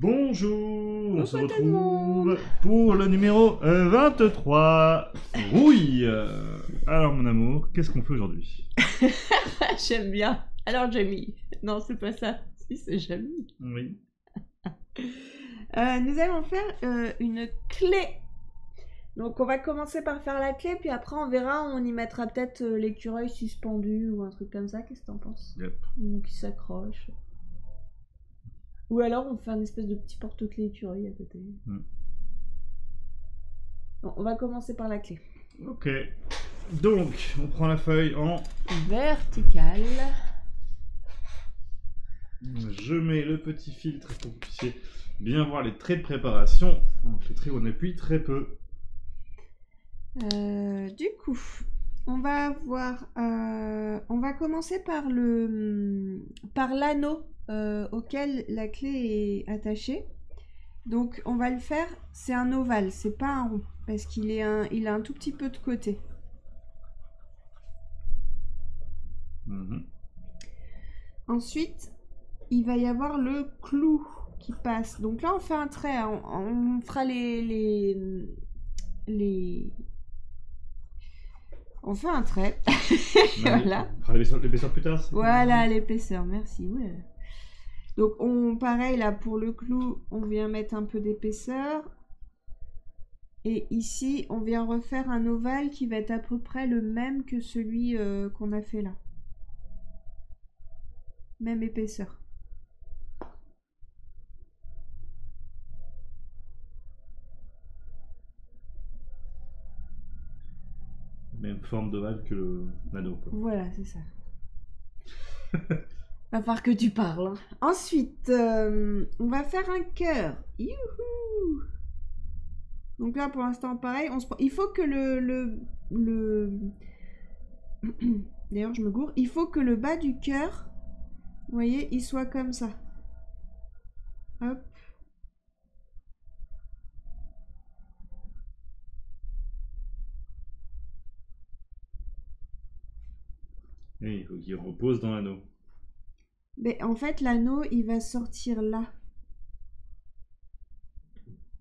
Bonjour, on se Coucou tout le monde. retrouve pour le numéro 23. Oui. Alors mon amour, qu'est-ce qu'on fait aujourd'hui? J'aime bien. Alors Jamie. Non, c'est pas ça. Si, c'est Jamie. Oui. Nous allons faire une clé. Donc on va commencer par faire la clé, puis après on verra, on y mettra peut-être l'écureuil suspendu ou un truc comme ça. Qu'est-ce que t'en penses? Yep. Ou qui s'accroche. Ou alors on fait un espèce de petit porte-clés écureuil à côté. Bon, on va commencer par la clé. Ok. Donc, on prend la feuille en... Verticale. Je mets le petit filtre pour que vous puissiez bien voir les traits de préparation. Donc les traits où on appuie très peu. Du coup, on va on va commencer par l'anneau auquel la clé est attachée. Donc, on va le faire. C'est un ovale, c'est pas un rond, parce il a un tout petit peu de côté. Ensuite, il va y avoir le clou qui passe. Donc là, on fait un trait. On fera les... On fait un trait. Voilà. On fera l'épaisseur plus tard. Voilà l'épaisseur, merci. Ouais. Donc pareil là pour le clou, on vient mettre un peu d'épaisseur. Et ici, on vient refaire un ovale qui va être à peu près le même que celui qu'on a fait là. Même épaisseur. Même forme d'ovale que l'anneau. Voilà, c'est ça. Va falloir que tu parles. Hein. Ensuite, on va faire un cœur. Youhou! Donc là, pour l'instant, pareil. Il faut que D'ailleurs, je me gourre. Il faut que le bas du cœur, vous voyez, il soit comme ça. Hop. Et il faut qu'il repose dans l'anneau. Mais en fait, l'anneau, il va sortir là.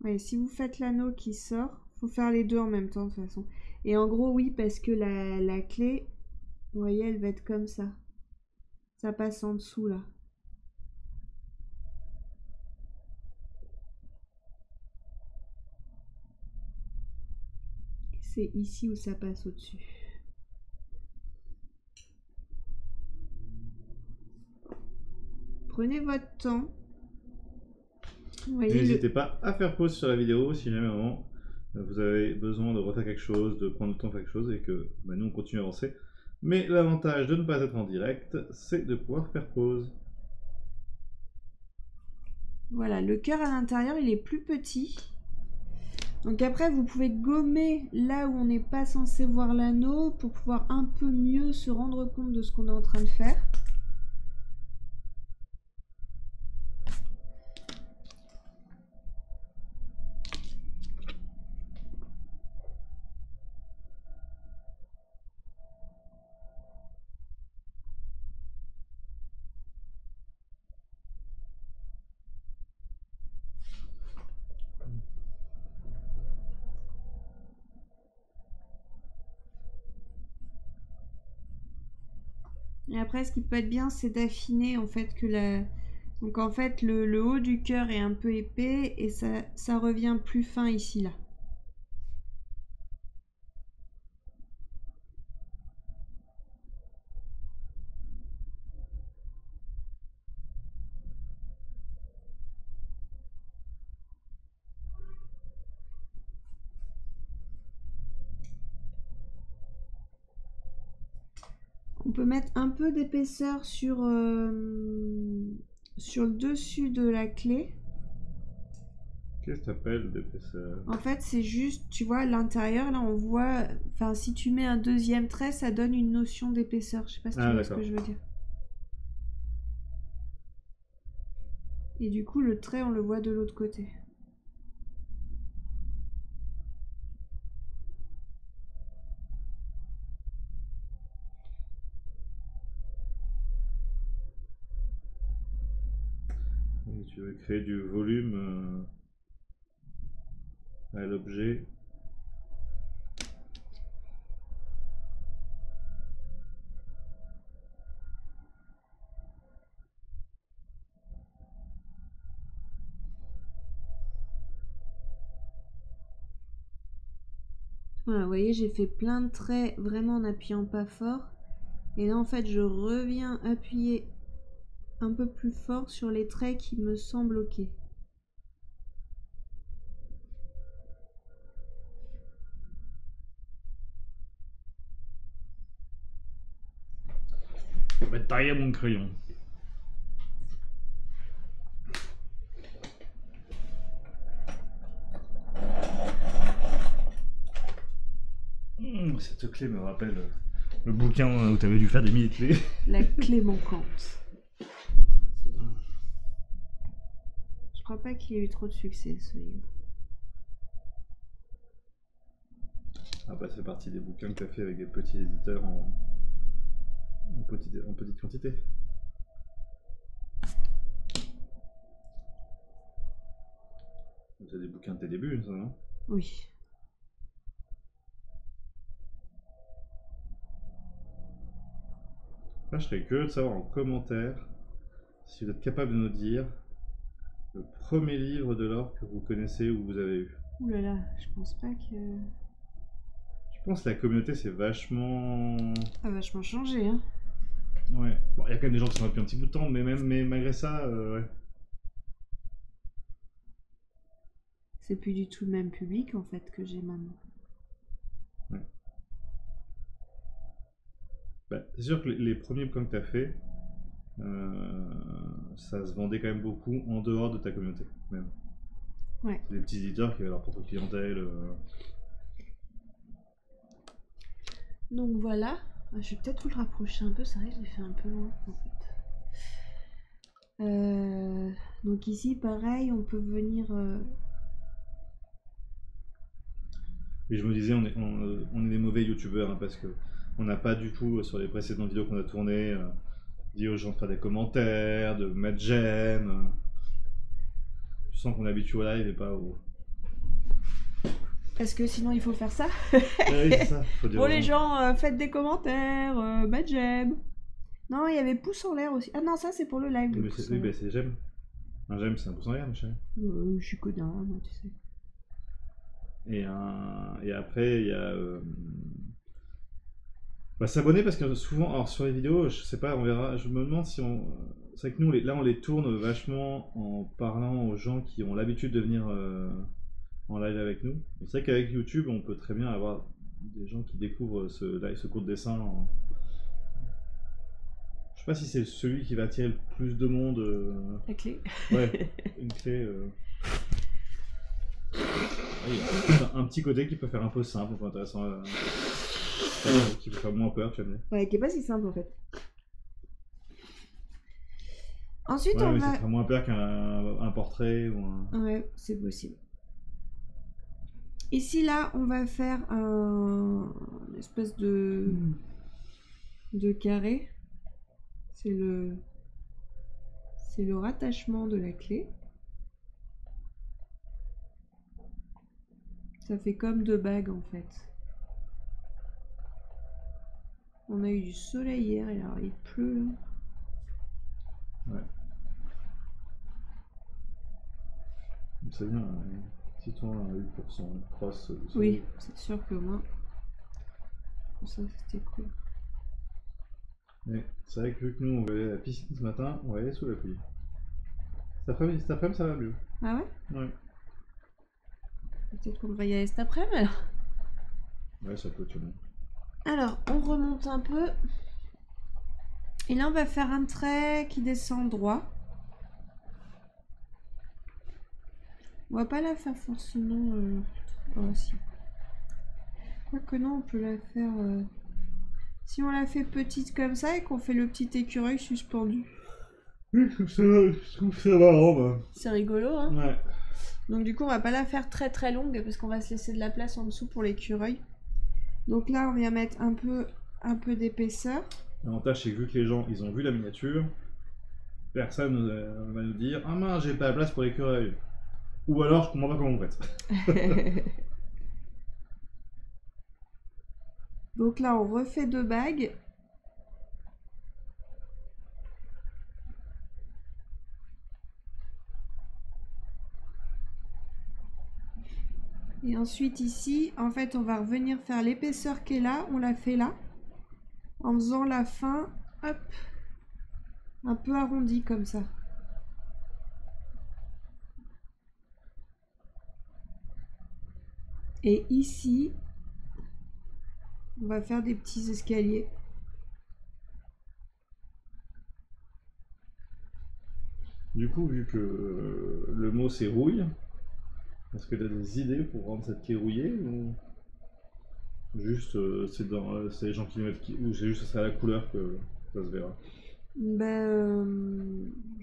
Ouais, si vous faites l'anneau qui sort, faut faire les deux en même temps de toute façon. Et en gros, oui, parce que la clé, vous voyez, elle va être comme ça. Ça passe en dessous là. C'est ici où ça passe au-dessus. Prenez votre temps. N'hésitez pas à faire pause sur la vidéo si jamais vous avez besoin de refaire quelque chose, de prendre le temps de faire quelque chose et que nous on continue à avancer. Mais l'avantage de ne pas être en direct, c'est de pouvoir faire pause. Voilà, le cœur à l'intérieur, il est plus petit. Donc après, vous pouvez gommer là où on n'est pas censé voir l'anneau pour pouvoir un peu mieux se rendre compte de ce qu'on est en train de faire. Et après, ce qui peut être bien, c'est d'affiner en fait que Donc en fait, le haut du cœur est un peu épais et ça revient plus fin ici, là. On peut mettre un peu d'épaisseur sur le dessus de la clé. Qu'est-ce que t'appelles d'épaisseur? En fait, c'est juste, tu vois, à l'intérieur, là, on voit... Enfin, si tu mets un deuxième trait, ça donne une notion d'épaisseur. Je sais pas si tu vois ce que je veux dire. Et du coup, le trait, on le voit de l'autre côté. Tu veux créer du volume à l'objet. Voilà, vous voyez, j'ai fait plein de traits vraiment en appuyant pas fort. Et là, en fait, je reviens appuyer un peu plus fort sur les traits qui me semblent ok. Je vais tailler mon crayon. Cette clé me rappelle le bouquin où tu avais dû faire des milliers de clés. La clé manquante. Je crois pas qu'il ait eu trop de succès ce livre. Après, c'est partie des bouquins que tu as fait avec des petits éditeurs en petite quantité. C'est des bouquins de tes débuts, ça, non? Oui. Là, je serais curieux de savoir en commentaire si vous êtes capable de nous dire le premier livre de l'or que vous connaissez ou vous avez eu. Ouh là là, je pense pas que... Je pense que la communauté c'est vachement... Ça a vachement changé, hein. Ouais. Bon, il y a quand même des gens qui sont là depuis un petit bout de temps, mais malgré ça, ouais. C'est plus du tout le même public en fait que j'ai maintenant. Ouais. Bah, c'est sûr que les premiers bouquins que tu as fait, ça se vendait quand même beaucoup en dehors de ta communauté, même. Ouais. C'est des petits éditeurs qui avaient leur propre clientèle. Donc voilà. Je vais peut-être vous le rapprocher un peu, c'est vrai que je l'ai fait un peu loin en fait. Donc ici pareil, on peut venir... Et je me disais, on est des mauvais youtubeurs hein, parce que on n'a pas du tout, sur les précédentes vidéos qu'on a tournées, dit aux gens de faire des commentaires, de mettre j'aime. Je sens qu'on est habitué au live et pas au... Parce que sinon il faut faire ça. Ah oui, c'est ça. Faut dire Bon les gens, faites des commentaires, bah j'aime. Non, il y avait pouce en l'air aussi. Ah non, ça c'est pour le live. Oui, bah, c'est j'aime. Un j'aime, c'est un pouce en l'air, Michel. Je suis codin, moi, tu sais. Et après, il y a... Bah, s'abonner parce que souvent, alors sur les vidéos, je sais pas, on verra, je me demande si on... C'est vrai que nous, là, on les tourne vachement en parlant aux gens qui ont l'habitude de venir en live avec nous. C'est vrai qu'avec YouTube, on peut très bien avoir des gens qui découvrent ce cours de dessin. Je sais pas si c'est celui qui va attirer le plus de monde. La clé. Ouais, une clé... Oui, un petit côté qui peut faire un peu simple, un peu intéressant, qui peut faire moins peur, tu vas me dire. Ouais, qui est pas si simple en fait. Ensuite, Ouais, on mais va... ça fait moins peur qu'un portrait ou un... Ouais, c'est possible. Ici, là, on va faire une espèce de carré. C'est le rattachement de la clé. Ça fait comme deux bagues en fait. On a eu du soleil hier et alors il pleut là. Ouais. C'est bien, si toi à 8% cross de soleil. Oui, c'est sûr que moi, pour ça c'était cool. Mais c'est vrai que vu que nous on va aller à la piscine ce matin, on va aller sous la pluie. Cet après-midi ça va mieux. Ah ouais? Ouais. Peut-être qu'on va y aller cet après-midi alors. Ouais, ça peut être bien. Alors, on remonte un peu. Et là, on va faire un trait qui descend droit. On va pas la faire forcément... Oh, si. Quoique non, on peut la faire... Si on la fait petite comme ça et qu'on fait le petit écureuil suspendu. Oui, je trouve ça marrant, bah. C'est rigolo, hein? Ouais. Donc du coup, on va pas la faire très très longue parce qu'on va se laisser de la place en dessous pour l'écureuil. Donc là, on vient mettre un peu d'épaisseur. L'avantage, c'est que vu que les gens, ils ont vu la miniature, personne va nous dire « Ah mince, j'ai pas la place pour l'écureuil ». Ou alors, je comprends pas comment vous faites. Donc là, on refait 2 bagues. Et ensuite ici, en fait, on va revenir faire l'épaisseur qui est là. On l'a fait là. En faisant la fin, hop, un peu arrondi comme ça. Et ici, on va faire des petits escaliers. Du coup, vu que le mot c'est rouille, est-ce que tu as des idées pour rendre cette quai rouillée ou juste c'est les gens qui mettent ou c'est juste ça sera la couleur que ça se verra?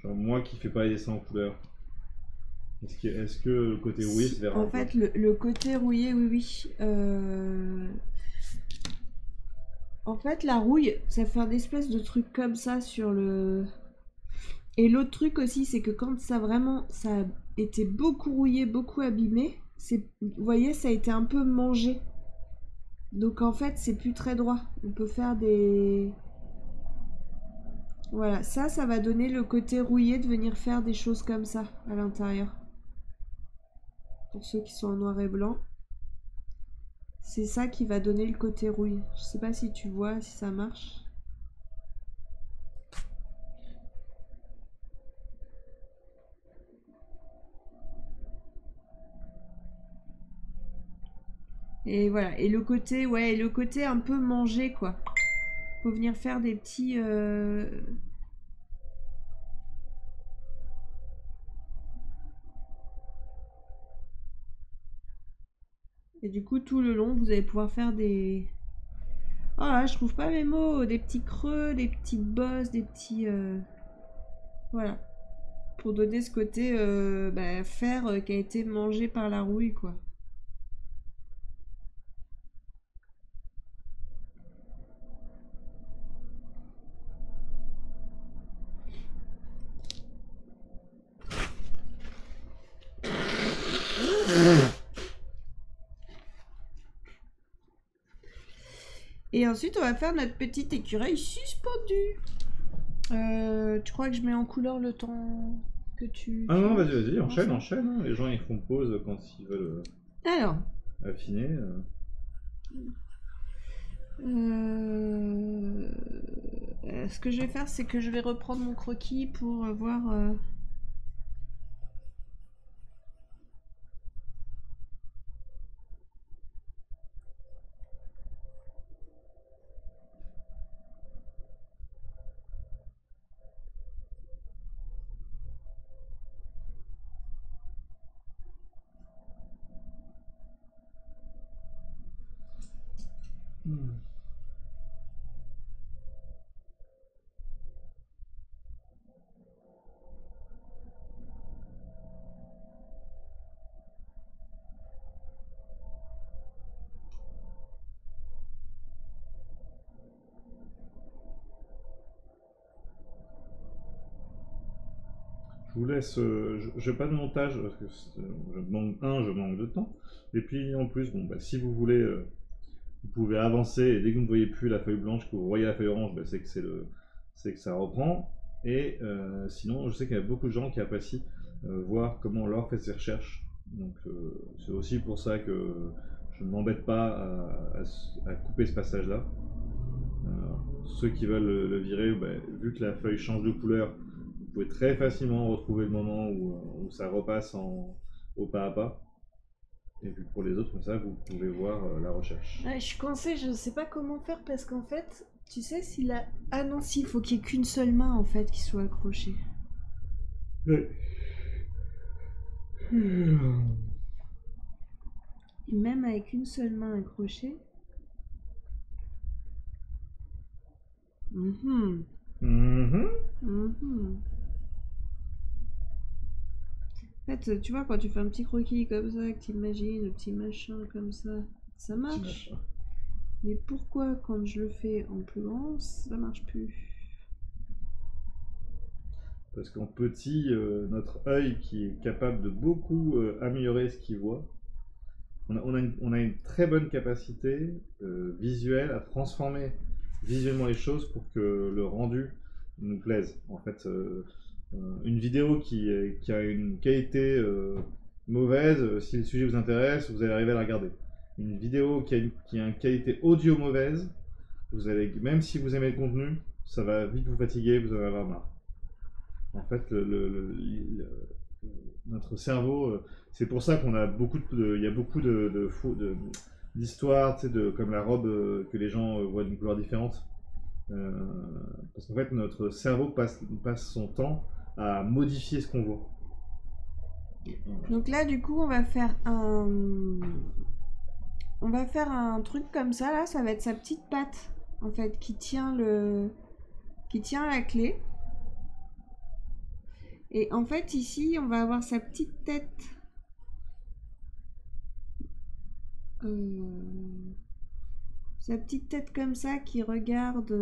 Genre moi qui fais pas les dessins en couleur. Est-ce que le côté rouillé se verra? En fait, le côté rouillé, oui, oui. En fait, la rouille, ça fait un espèce de truc comme ça sur le... Et l'autre truc aussi, c'est que quand ça a été beaucoup rouillé, beaucoup abîmé, vous voyez, ça a été un peu mangé. Donc en fait, c'est plus très droit. On peut faire des... Voilà, ça va donner le côté rouillé de venir faire des choses comme ça à l'intérieur. Pour ceux qui sont en noir et blanc. C'est ça qui va donner le côté rouille. Je sais pas si tu vois, si ça marche. Et voilà, et le côté, ouais, le côté un peu mangé, quoi. Faut venir faire des petits... Et du coup, tout le long, vous allez pouvoir faire des... Oh là, je trouve pas mes mots. Des petits creux, des petites bosses, des petits... Voilà. Pour donner ce côté fer qui a été mangé par la rouille, quoi. Et ensuite, on va faire notre petit écureuil suspendu. Tu crois que je mets en couleur le temps que tu... Ah non, vas-y, enchaîne, enchaîne. Hein. Les gens ils font pause quand ils veulent Alors, affiner. Ce que je vais faire, c'est que je vais reprendre mon croquis pour voir... Je vous laisse. Je pas de montage parce que je manque de temps. Et puis en plus, bon, bah, si vous voulez, vous pouvez avancer et dès que vous ne voyez plus la feuille blanche, que vous voyez la feuille orange, bah, c'est que ça reprend. Et sinon, je sais qu'il y a beaucoup de gens qui apprécient voir comment Laure fait ses recherches. Donc c'est aussi pour ça que je ne m'embête pas à couper ce passage-là. Ceux qui veulent le virer, bah, vu que la feuille change de couleur, vous pouvez très facilement retrouver le moment où ça repasse au pas à pas. Et puis pour les autres, comme ça, vous pouvez voir la recherche. Ouais, je suis coincée, je sais pas comment faire parce qu'en fait, tu sais, s'il a... Ah non, si, il faut qu'il y ait qu'une seule main en fait qui soit accrochée. Ouais. Et même avec une seule main accrochée... Mhm. Mhm. Mhm. En fait, tu vois, quand tu fais un petit croquis comme ça, que t'imagines, le petit machin comme ça marche. Mais pourquoi quand je le fais en plus grand, ça marche plus? Parce qu'en petit, notre œil qui est capable de beaucoup améliorer ce qu'il voit, on a une très bonne capacité visuelle à transformer visuellement les choses pour que le rendu nous plaise. En fait, une vidéo qui a une qualité mauvaise, si le sujet vous intéresse, vous allez arriver à la regarder. Une vidéo qui a une qualité audio mauvaise, vous allez, même si vous aimez le contenu, ça va vite vous fatiguer, vous allez avoir marre. En fait, notre cerveau, c'est pour ça qu'on a il y a beaucoup d'histoires, tu sais, comme la robe que les gens voient d'une couleur différente. Euh, Parce qu'en fait, notre cerveau passe son temps à modifier ce qu'on voit. Donc là, du coup, on va faire un truc comme ça. Là, ça va être sa petite patte, en fait, qui tient la clé. Et en fait, ici, on va avoir sa petite tête. Sa petite tête comme ça qui regarde.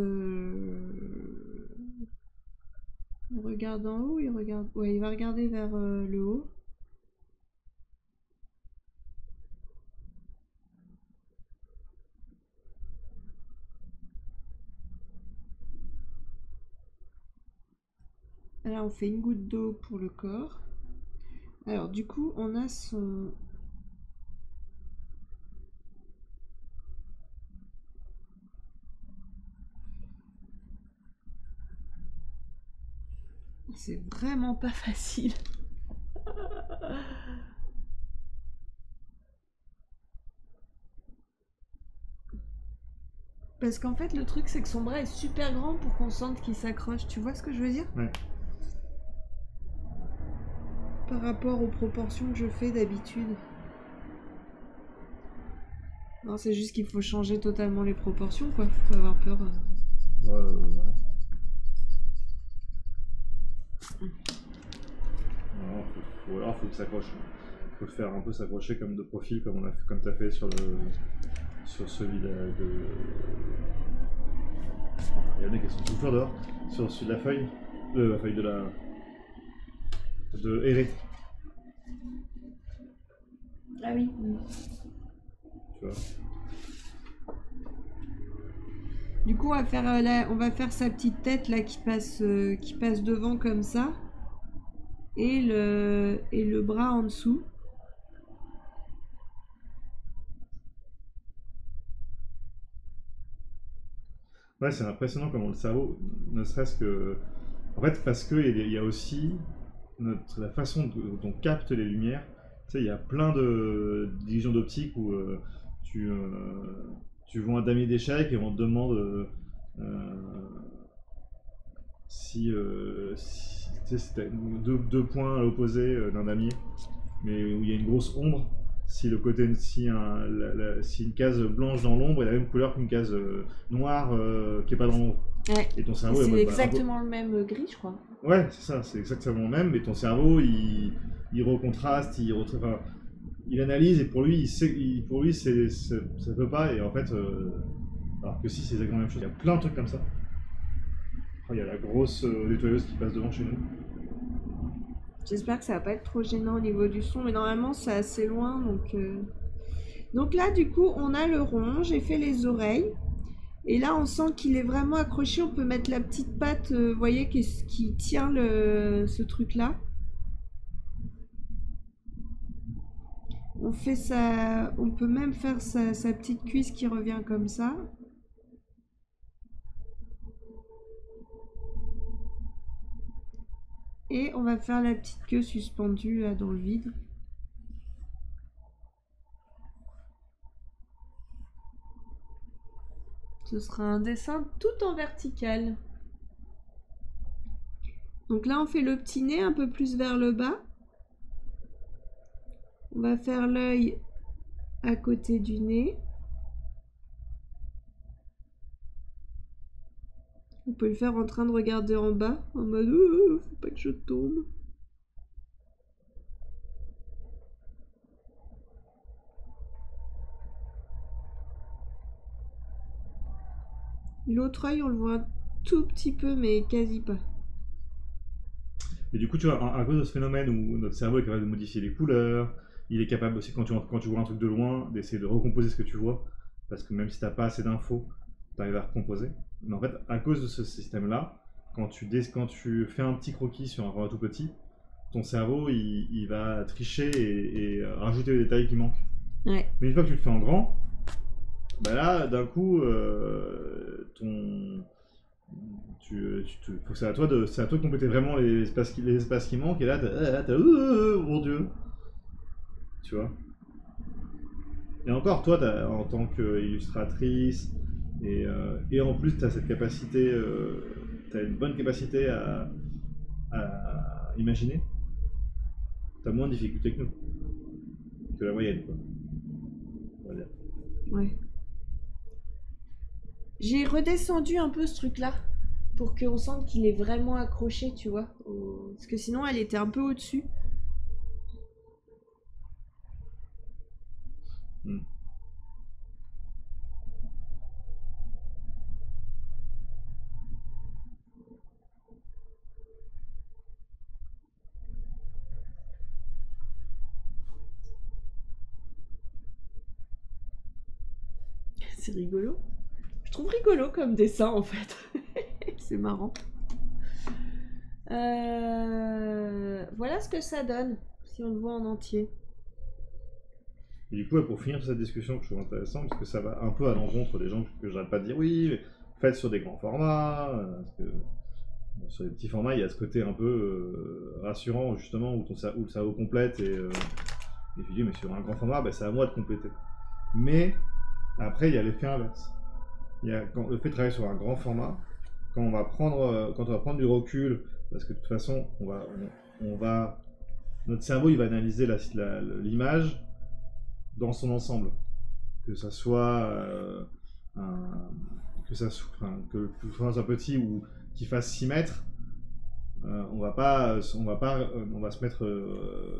Il regarde en haut, il regarde. Ouais, il va regarder vers le haut. Là, on fait une goutte d'eau pour le corps. Alors, du coup, on a son. C'est vraiment pas facile. Parce qu'en fait, le truc, c'est que son bras est super grand pour qu'on sente qu'il s'accroche. Tu vois ce que je veux dire? Ouais. Par rapport aux proportions que je fais d'habitude. Non, c'est juste qu'il faut changer totalement les proportions, quoi. Faut pas avoir peur. Ouais. Non, alors faut que ça s'accroche. Faut le faire un peu s'accrocher comme de profil, comme t'as fait sur celui de. Il y en a qui sont toujours dehors. Sur celui de la feuille. La feuille de Héré. Ah oui. Tu vois. Du coup, on va faire sa petite tête là qui passe devant comme ça. Et le bras en dessous. Ouais, c'est impressionnant comment le cerveau, ne serait-ce que. En fait, parce qu'il y a aussi la façon dont on capte les lumières. Tu sais, il y a plein de divisions d'optique où tu vois un damier d'échecs et on te demande tu sais, si t'as deux points à l'opposé d'un damier, mais où il y a une grosse ombre. Si le côté, si une case blanche dans l'ombre est la même couleur qu'une case noire qui est pas dans l'ombre. Ouais. Et ton cerveau C'est mode, exactement le même gris, je crois. ouais, c'est ça, c'est exactement le même, mais ton cerveau, il recontraste, enfin, il analyse et pour lui, pour lui, ça peut pas, et en fait, alors que si, c'est exactement la même chose. Il y a plein de trucs comme ça. Oh, il y a la grosse nettoyeuse qui passe devant chez nous. J'espère que ça va pas être trop gênant au niveau du son, mais normalement c'est assez loin, donc là, du coup, on a le rond, j'ai fait les oreilles. Et là, on sent qu'il est vraiment accroché. On peut mettre la petite patte, vous voyez, qui tient ce truc-là. On peut même faire sa petite cuisse qui revient comme ça. Et on va faire la petite queue suspendue là dans le vide. Ce sera un dessin tout en vertical. Donc là, on fait le petit nez un peu plus vers le bas. On va faire l'œil à côté du nez. On peut le faire en train de regarder en bas, en mode faut pas que je tombe. L'autre œil, on le voit un tout petit peu, mais quasi pas. Et du coup, tu vois, à cause de ce phénomène où notre cerveau est capable de modifier les couleurs, il est capable aussi, quand tu vois un truc de loin, d'essayer de recomposer ce que tu vois, parce que même si t'as pas assez d'infos, tu arrives à recomposer. Mais en fait, à cause de ce système-là, quand tu fais un petit croquis sur un format tout petit, ton cerveau, il va tricher et rajouter les détails qui manquent. Ouais. Mais une fois que tu le fais en grand, bah là, d'un coup, c'est à toi de compléter vraiment les espaces qui manquent. Et là, mon Dieu, tu vois. Et encore, toi, en tant qu'illustratrice, et en plus, tu as cette capacité, tu as une bonne capacité à imaginer. Tu as moins de difficultés que nous, que la moyenne, quoi. On va dire. Ouais. J'ai redescendu un peu ce truc-là pour qu'on sente qu'il est vraiment accroché, tu vois. Parce que sinon, elle était un peu au-dessus. Hmm. C'est rigolo. Je trouve rigolo comme dessin, en fait. C'est marrant. Voilà ce que ça donne, si on le voit en entier. Et du coup, ouais, pour finir cette discussion que je trouve intéressante, parce que ça va un peu à l'encontre des gens que j'arrête pas de dire oui, mais faites sur des grands formats, parce que sur les petits formats, il y a ce côté un peu rassurant, justement, où le cerveau complète, et tu dis, mais sur un grand format, bah, c'est à moi de compléter. Mais après, il y a l'effet inverse. Le fait de travailler sur un grand format, quand on va prendre du recul, parce que de toute façon, notre cerveau, il va analyser l'image dans son ensemble, que ça soit que ça enfin, que le format soit petit ou qu'il fasse 6 mètres, on va se mettre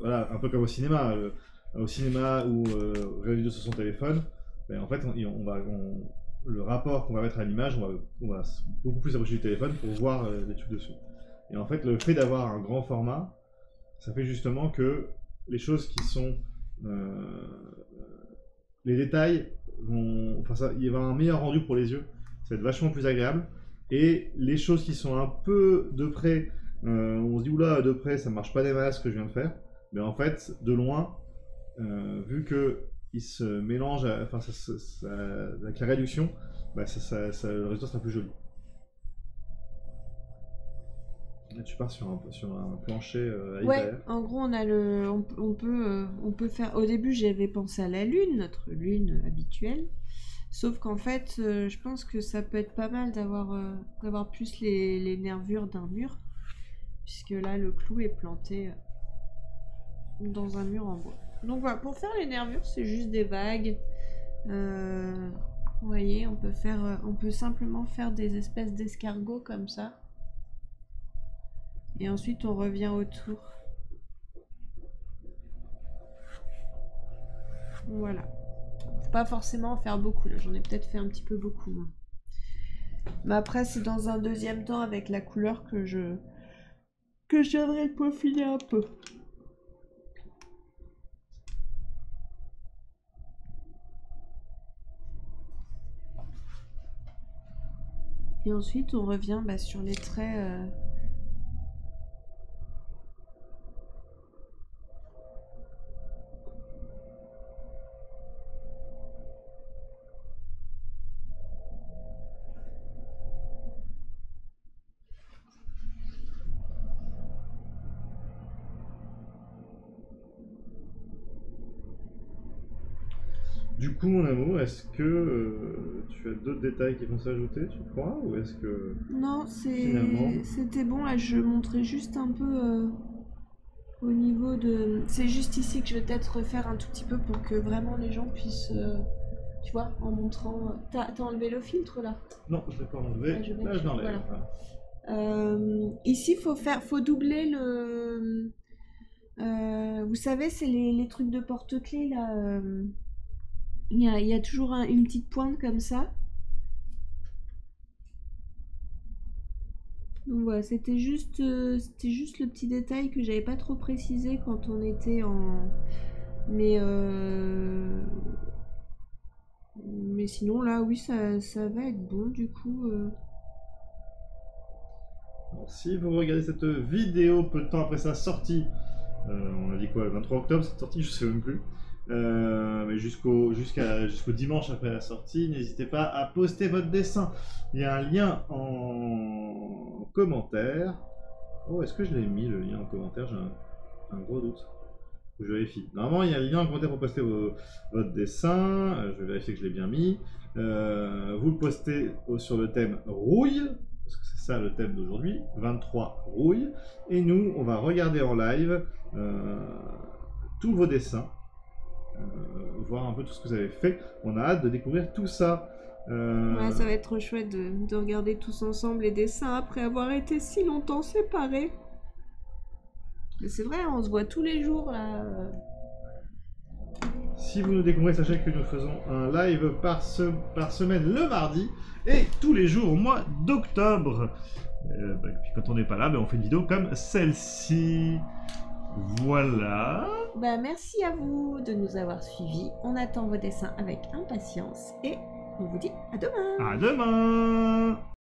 voilà, un peu comme au cinéma. Au cinéma ou regarder une vidéo sur son téléphone, ben, en fait, le rapport qu'on va mettre à l'image, on va beaucoup plus approcher du téléphone pour voir les trucs dessus. Et en fait, le fait d'avoir un grand format, ça fait justement que les choses qui sont les détails il y aura un meilleur rendu pour les yeux, ça va être vachement plus agréable. Et les choses qui sont un peu de près, on se dit oula, de près ça marche pas des masses ce que je viens de faire, mais en fait, de loin, vu que il se mélange, avec la réduction, bah, le résultat sera plus joli. Là, tu pars sur un plancher à Ouais, l'intérieur. en gros, on peut faire. Au début, j'avais pensé à la lune, notre lune habituelle. Sauf qu'en fait, je pense que ça peut être pas mal d'avoir plus les nervures d'un mur. Puisque là, le clou est planté dans un mur en bois. Donc voilà, pour faire les nervures, c'est juste des vagues. Vous voyez, on peut simplement faire des espèces d'escargots comme ça. Et ensuite, on revient autour. Voilà. Faut pas forcément en faire beaucoup, là. J'en ai peut-être fait un petit peu beaucoup, moi. Mais après, c'est dans un deuxième temps avec la couleur que je viendrai le peaufiner un peu. Et ensuite, on revient sur les traits. Du coup, mon amour, est-ce que tu as d'autres détails qui vont s'ajouter, tu crois? Ou est-ce que Non, finalement. c'était bon. Là, je montrais juste un peu au niveau de. C'est juste ici que je vais peut-être refaire un tout petit peu pour que vraiment les gens puissent. Tu vois, en montrant. T'as enlevé le filtre là? Non, je ne l'ai pas enlevé. Ah, Là, je l'enlève. voilà. Voilà. Ici, faut doubler le. Vous savez, c'est les trucs de porte-clés là. Il y a toujours une petite pointe comme ça. Vous Donc voilà, c'était juste le petit détail que j'avais pas trop précisé quand on était en... Mais sinon là, oui, ça va être bon du coup. Alors, si vous regardez cette vidéo peu de temps après sa sortie, on a dit quoi, le 23 octobre cette sortie, je sais même plus. Mais jusqu'au dimanche après la sortie, n'hésitez pas à poster votre dessin. Il y a un lien en commentaire. Oh, est-ce que je l'ai mis le lien en commentaire? J'ai un gros doute. Faut que je vérifie. Normalement, il y a un lien en commentaire pour poster votre dessin. Je vais vérifier que je l'ai bien mis. Vous le postez sur le thème rouille, parce que c'est ça le thème d'aujourd'hui, 23 rouille. Et nous, on va regarder en live tous vos dessins. Voir un peu tout ce que vous avez fait. On a hâte de découvrir tout ça. Ouais, ça va être trop chouette de regarder tous ensemble les dessins après avoir été si longtemps séparés. Mais c'est vrai, on se voit tous les jours là. Si vous nous découvrez, sachez que nous faisons un live par semaine le mardi et tous les jours au mois d'octobre. Puis quand on n'est pas là, on fait une vidéo comme celle-ci. Voilà. Merci à vous de nous avoir suivis. On attend vos dessins avec impatience et on vous dit à demain. À demain.